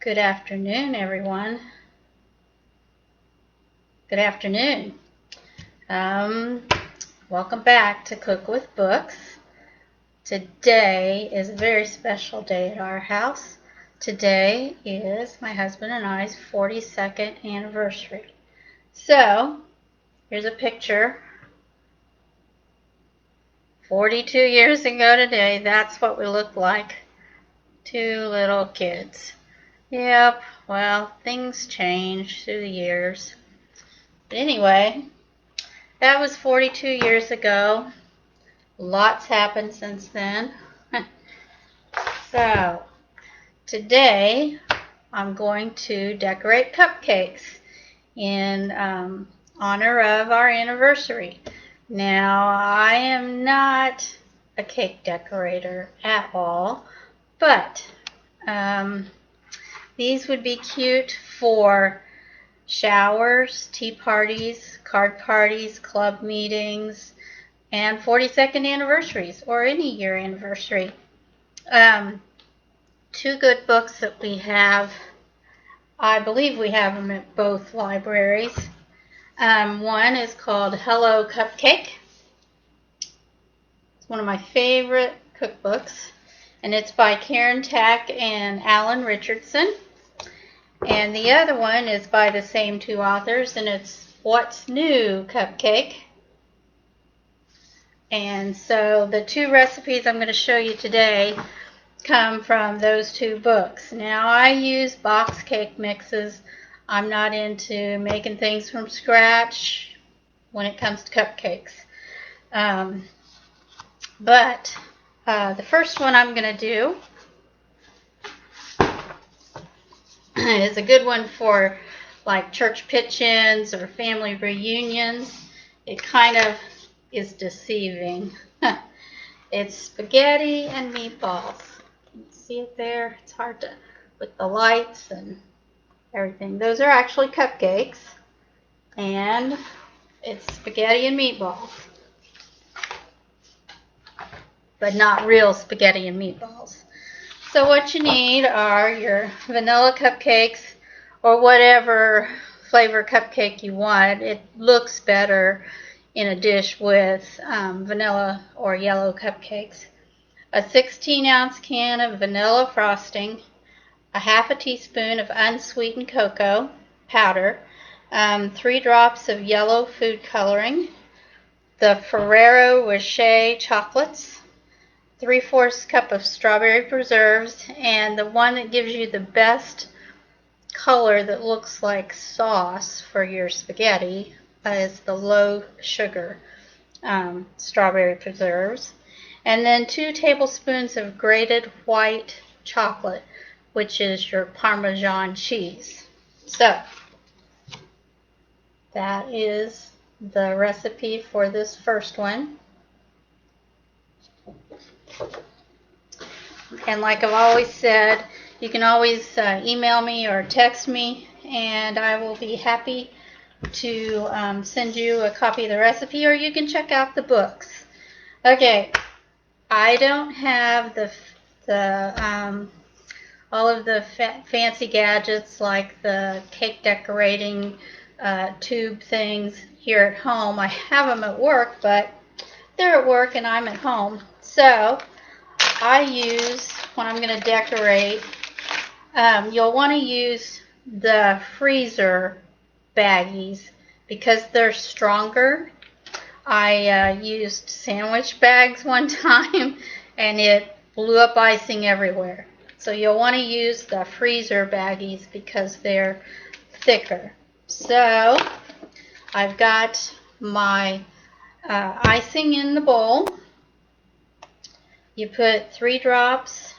Good afternoon, everyone. Good afternoon. Welcome back to Cook with Books. Today is a very special day at our house. Today is my husband and I's 42nd anniversary. So, here's a picture. 42 years ago today, that's what we look like. Two little kids. Yep, well, things change through the years. But anyway, that was 42 years ago. Lots happened since then. So, today I'm going to decorate cupcakes in honor of our anniversary. Now, I am not a cake decorator at all, but these would be cute for showers, tea parties, card parties, club meetings, and 42nd anniversaries or any year anniversary. Two good books that we have, I believe we have them at both libraries. One is called Hello Cupcake. It's one of my favorite cookbooks, and it's by Karen Tack and Alan Richardson. And the other one is by the same two authors, and it's What's New Cupcake. And so the two recipes I'm going to show you today come from those two books. Now, I use box cake mixes. I'm not into making things from scratch when it comes to cupcakes. But the first one I'm going to do is a good one for like church pitch-ins or family reunions. It kind of is deceiving. It's spaghetti and meatballs. You can see it there. It's hard to, with the lights and everything. Those are actually cupcakes, and it's spaghetti and meatballs, but not real spaghetti and meatballs. So what you need are your vanilla cupcakes or whatever flavor cupcake you want. It looks better in a dish with vanilla or yellow cupcakes. A 16-ounce can of vanilla frosting, a half a teaspoon of unsweetened cocoa powder, 3 drops of yellow food coloring, the Ferrero Rocher chocolates, 3/4 cup of strawberry preserves, and the one that gives you the best color that looks like sauce for your spaghetti is the low sugar strawberry preserves. And then 2 tablespoons of grated white chocolate, which is your Parmesan cheese. So, that is the recipe for this first one. And like I've always said, you can always email me or text me, and I will be happy to send you a copy of the recipe, or you can check out the books. Okay, I don't have all of the fancy gadgets like the cake decorating tube things here at home. I have them at work, but they're at work and I'm at home. So I use, when I'm going to decorate, you'll want to use the freezer baggies because they're stronger. I used sandwich bags one time and it blew up icing everywhere. So you'll want to use the freezer baggies because they're thicker. So I've got my icing in the bowl. You put 3 drops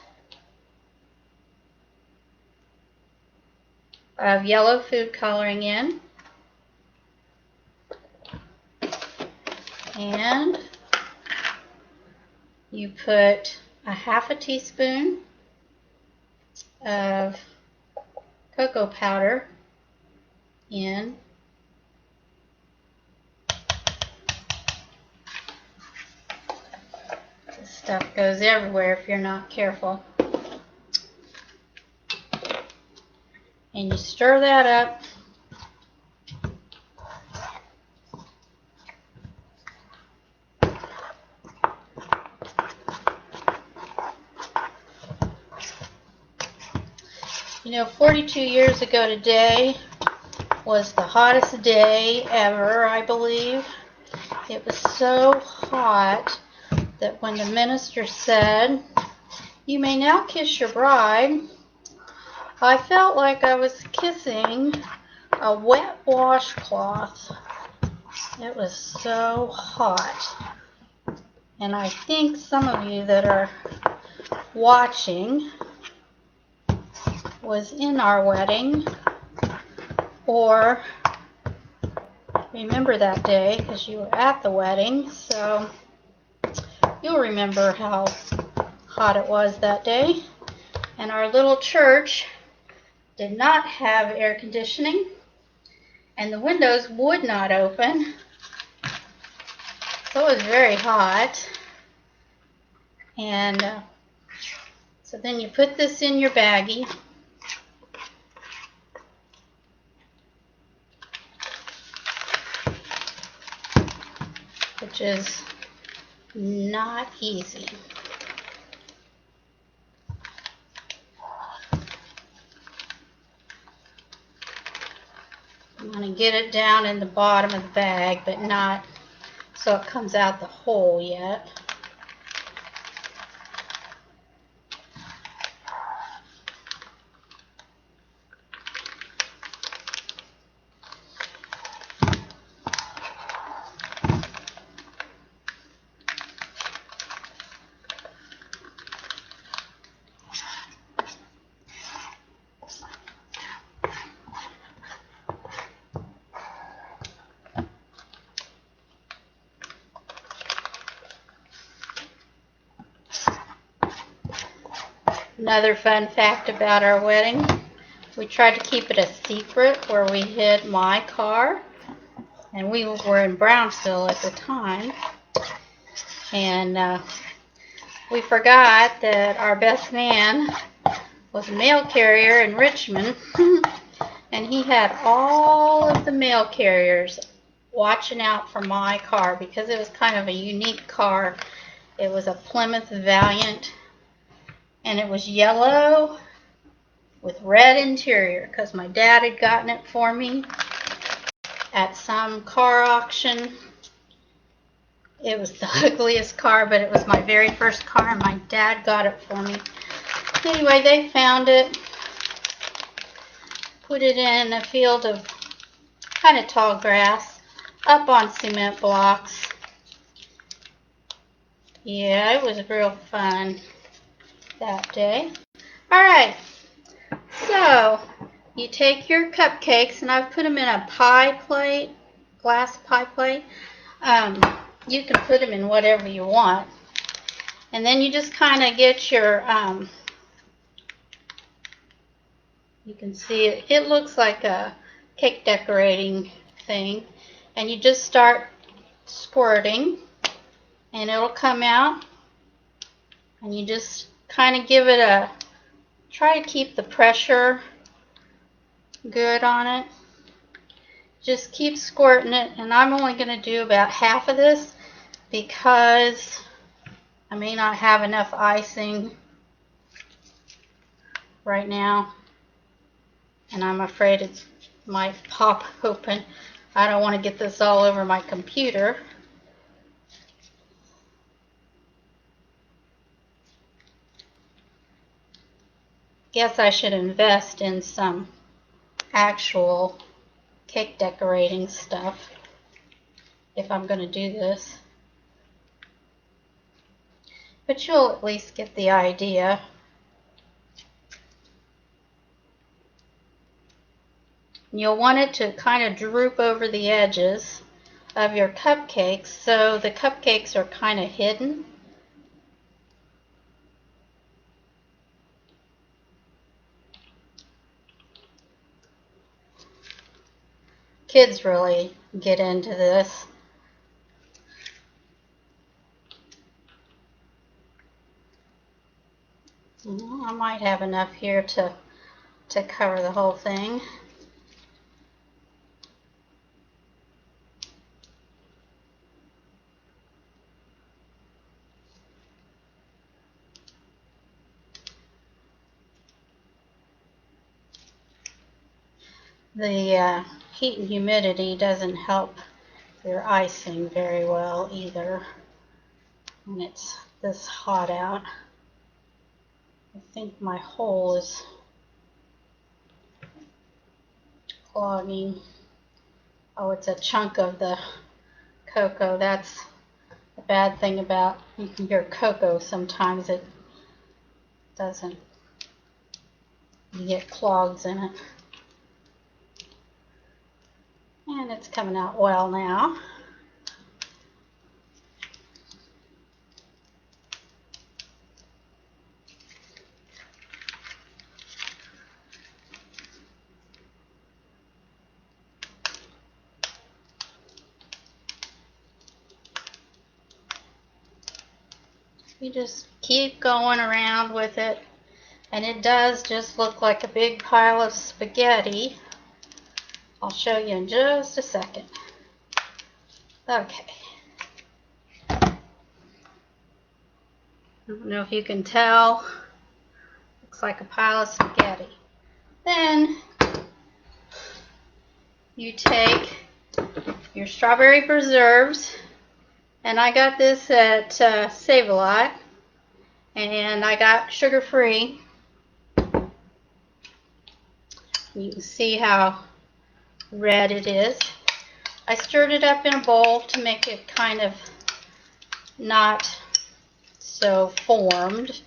of yellow food coloring in, and you put a half a teaspoon of cocoa powder in. This stuff goes everywhere if you're not careful. And you stir that up. You know, 42 years ago today was the hottest day ever, I believe. It was so hot that when the minister said, "You may now kiss your bride," I felt like I was kissing a wet washcloth. It was so hot. And I think some of you that are watching was in our wedding or remember that day because you were at the wedding, so you'll remember how hot it was that day. And our little church did not have air conditioning and the windows would not open, so it was very hot. And so then you put this in your baggie. Which is not easy. I'm going to get it down in the bottom of the bag, but not so it comes out the hole yet. Another fun fact about our wedding, we tried to keep it a secret where we hid my car, and we were in Brownsville at the time, and we forgot that our best man was a mail carrier in Richmond, and he had all of the mail carriers watching out for my car because it was kind of a unique car. It was a Plymouth Valiant, and it was yellow with red interior because my dad had gotten it for me at some car auction. It was the ugliest car, but it was my very first car, and my dad got it for me. Anyway, they found it, put it in a field of kind of tall grass, up on cement blocks. Yeah, it was real fun that day. Alright, so you take your cupcakes, and I've put them in a pie plate, glass pie plate. You can put them in whatever you want. And then you just kind of get your, you can see it looks like a cake decorating thing. And you just start squirting, and it'll come out. And you just kind of give it a, try to keep the pressure good on it. Just keep squirting it, and I'm only going to do about half of this because I may not have enough icing right now, and I'm afraid it might pop open. I don't want to get this all over my computer. Guess I should invest in some actual cake decorating stuff if I'm going to do this. But you'll at least get the idea. You'll want it to kind of droop over the edges of your cupcakes so the cupcakes are kind of hidden. Kids really get into this. I might have enough here to to cover the whole thing. The heat and humidity doesn't help your icing very well either when it's this hot out. I think my hole is clogging. Oh, it's a chunk of the cocoa. That's the bad thing about your cocoa. Sometimes it doesn't, you get clogs in it. And it's coming out well now. You just keep going around with it, and it does just look like a big pile of spaghetti. I'll show you in just a second. Okay. I don't know if you can tell. Looks like a pile of spaghetti. Then you take your strawberry preserves, and I got this at Save-A-Lot, and I got sugar-free. You can see how red it is. I stirred it up in a bowl to make it kind of not so formed,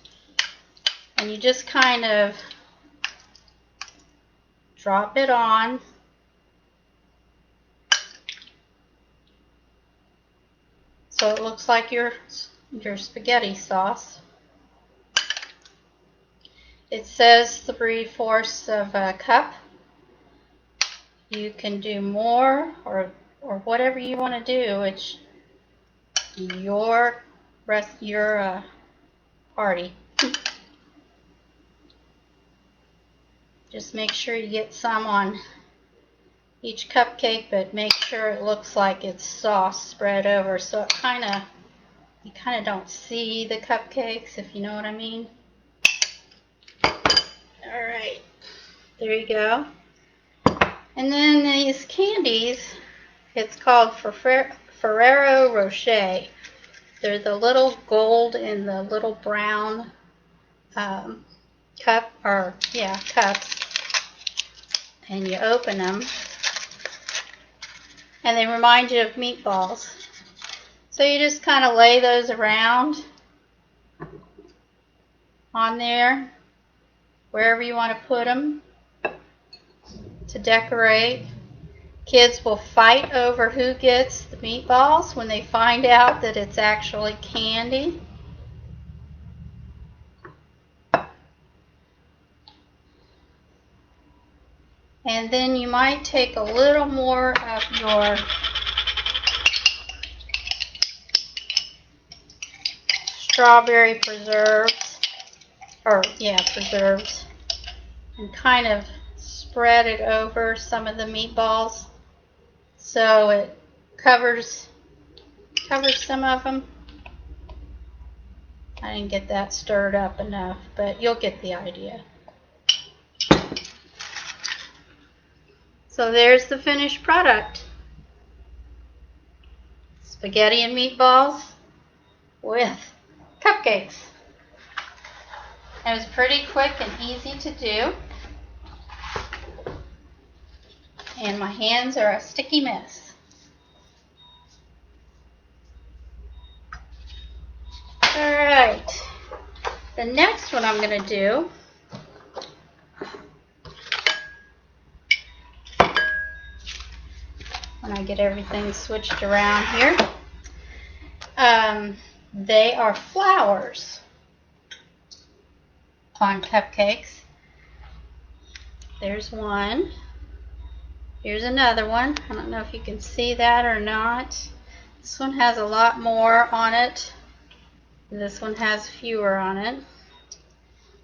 and you just kind of drop it on. So it looks like your spaghetti sauce. It says 3/4 of a cup. You can do more or whatever you want to do. It's your party. Just make sure you get some on each cupcake, but make sure it looks like it's sauce spread over, so it you kind of don't see the cupcakes, if you know what I mean. All right, there you go. And then these candies, it's called Ferrero Rocher. They're the little gold in the little brown cups, and you open them, and they remind you of meatballs. So you just kind of lay those around on there, wherever you want to put them to decorate. Kids will fight over who gets the meatballs when they find out that it's actually candy. And then you might take a little more of your strawberry preserves, and kind of spread it over some of the meatballs so it covers some of them. I didn't get that stirred up enough, but you'll get the idea. So there's the finished product. Spaghetti and meatballs with cupcakes. It was pretty quick and easy to do. And my hands are a sticky mess. Alright. The next one I'm going to do when I get everything switched around here. They are flowers on cupcakes. There's one. Here's another one. I don't know if you can see that or not. This one has a lot more on it. This one has fewer on it.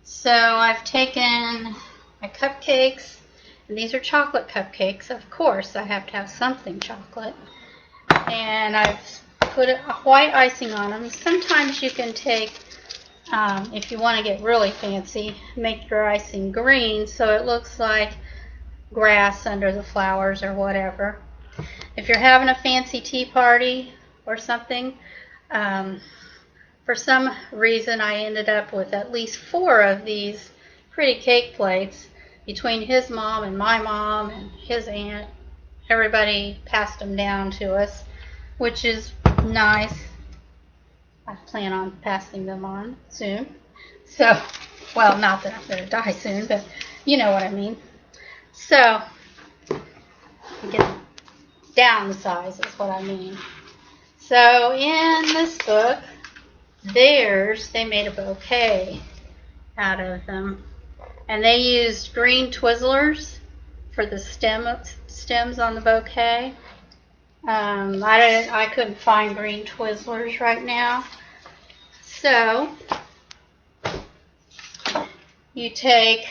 So I've taken my cupcakes, and these are chocolate cupcakes. Of course, I have to have something chocolate. And I've put a white icing on them. Sometimes you can take, if you want to get really fancy, make your icing green so it looks like grass under the flowers or whatever. If you're having a fancy tea party or something, for some reason I ended up with at least 4 of these pretty cake plates between his mom and my mom and his aunt. Everybody passed them down to us, which is nice. I plan on passing them on soon. So, well, not that I'm going to die soon, but you know what I mean. So, get downsize is what I mean. So, in this book, they made a bouquet out of them. And they used green Twizzlers for the stems on the bouquet. I couldn't find green Twizzlers right now. So you take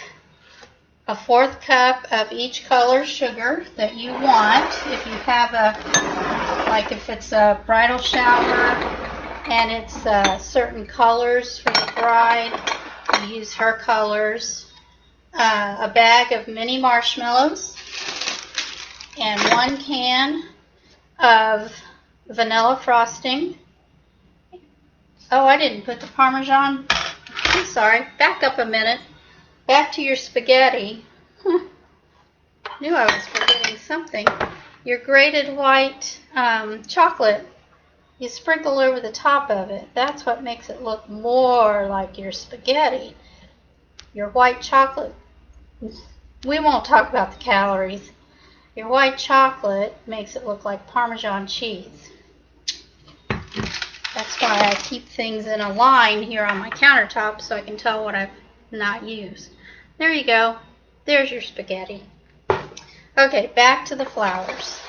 a 1/4 cup of each color sugar that you want. If you have like if it's a bridal shower and it's certain colors for the bride, you use her colors. A bag of mini marshmallows and 1 can of vanilla frosting. Oh, I didn't put the Parmesan. I'm sorry. Back up a minute. Back to your spaghetti. Knew I was forgetting something. Your grated white chocolate, you sprinkle over the top of it. That's what makes it look more like your spaghetti. Your white chocolate. We won't talk about the calories. Your white chocolate makes it look like Parmesan cheese. That's why I keep things in a line here on my countertop so I can tell what I've not used. There you go. There's your spaghetti. Okay, back to the flowers.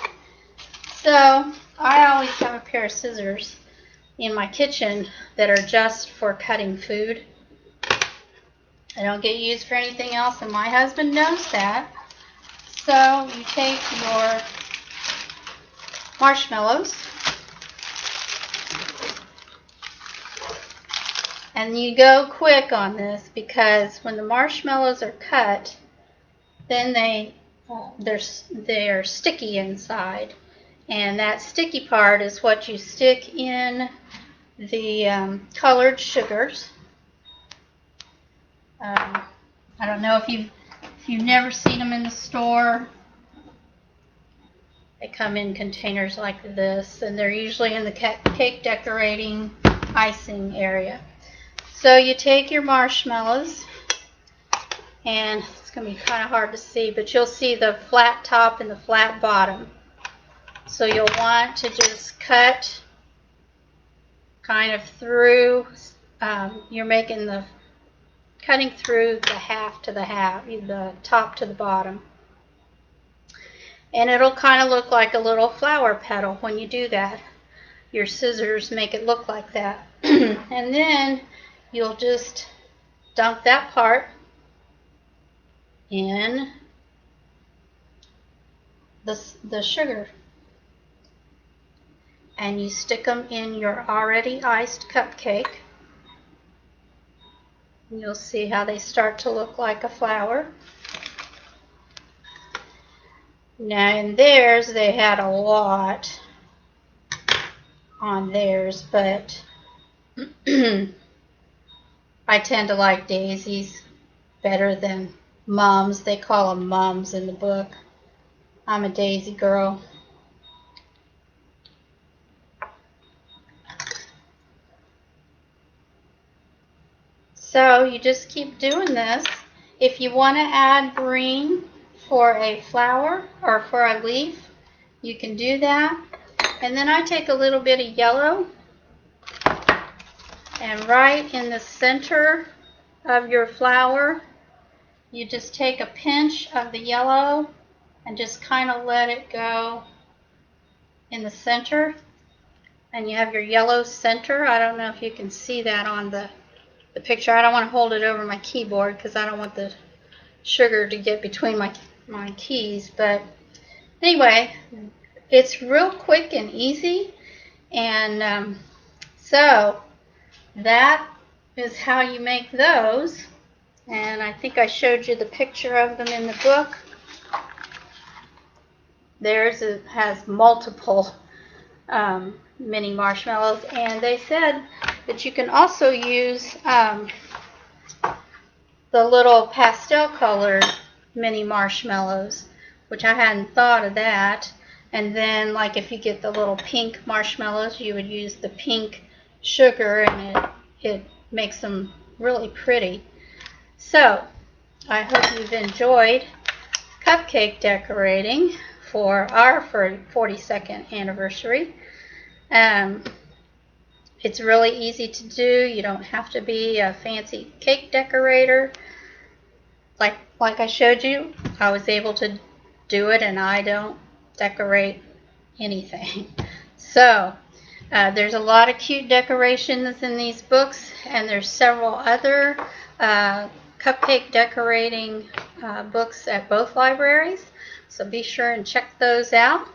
So, I always have a pair of scissors in my kitchen that are just for cutting food. They don't get used for anything else, and my husband knows that. So you take your marshmallows and you go quick on this because when the marshmallows are cut, then they're sticky inside, and that sticky part is what you stick in the colored sugars. I don't know if you've never seen them in the store. They come in containers like this, and they're usually in the cake decorating icing area. So you take your marshmallows, and it's going to be kind of hard to see, but you'll see the flat top and the flat bottom. So you'll want to just cut kind of through. You're making the cutting through the half to the half, the top to the bottom. And it'll kind of look like a little flower petal when you do that. Your scissors make it look like that. And then you'll just dunk that part in the sugar. And you stick them in your already iced cupcake. You'll see how they start to look like a flower. Now in theirs, they had a lot on theirs, but I tend to like daisies better than mums. They call them mums in the book. I'm a daisy girl. So you just keep doing this. If you want to add green for a flower or for a leaf, you can do that. And then I take a little bit of yellow, and right in the center of your flower, you just take a pinch of the yellow and just kind of let it go in the center. And you have your yellow center. I don't know if you can see that on the picture. I don't want to hold it over my keyboard because I don't want the sugar to get between my keys. But anyway, it's real quick and easy. And so that is how you make those. And I think I showed you the picture of them in the book. Theirs has multiple mini marshmallows, and they said that you can also use the little pastel colored mini marshmallows, which I hadn't thought of that. And then, like, if you get the little pink marshmallows, you would use the pink sugar, and it makes them really pretty. So I hope you've enjoyed cupcake decorating for our 42nd anniversary. It's really easy to do. You don't have to be a fancy cake decorator. Like I showed you, I was able to do it, and I don't decorate anything. So there's a lot of cute decorations in these books, and there's several other cupcake decorating books at both libraries. So be sure and check those out.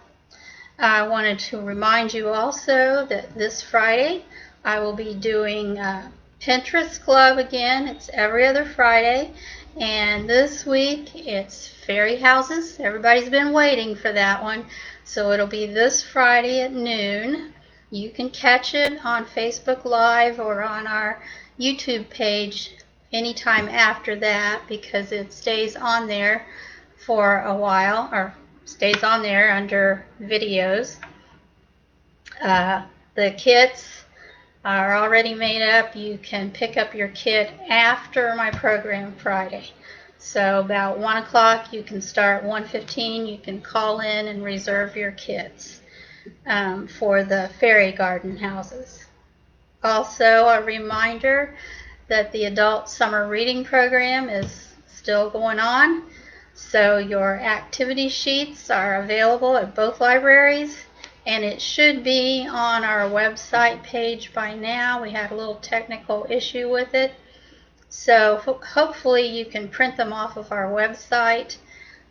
I wanted to remind you also that this Friday I will be doing Pinterest Club again. It's every other Friday. And this week it's fairy houses. Everybody's been waiting for that one. So it'll be this Friday at noon. You can catch it on Facebook Live or on our YouTube page anytime after that, because it stays on there for a while, or stays on there under videos. The kits are already made up. You can pick up your kit after my program Friday. So about 1 o'clock, you can start 1:15. You can call in and reserve your kits for the fairy garden houses. Also, a reminder that the adult summer reading program is still going on. So your activity sheets are available at both libraries, and it should be on our website page by now. We had a little technical issue with it. So hopefully you can print them off of our website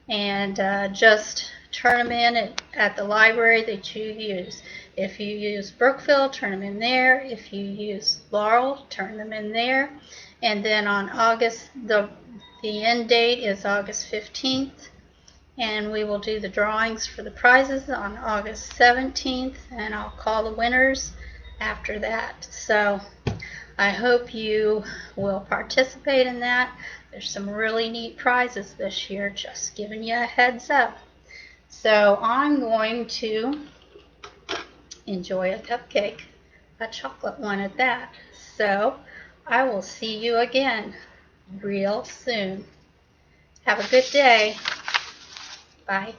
and just turn them in at the library that you use. If you use Brookville, turn them in there. If you use Laurel, turn them in there. And then on August, the end date is August 15th. And we will do the drawings for the prizes on August 17th, and I'll call the winners after that. So I hope you will participate in that. There's some really neat prizes this year, just giving you a heads up. So I'm going to enjoy a cupcake, a chocolate one at that. So I will see you again real soon. Have a good day. Bye.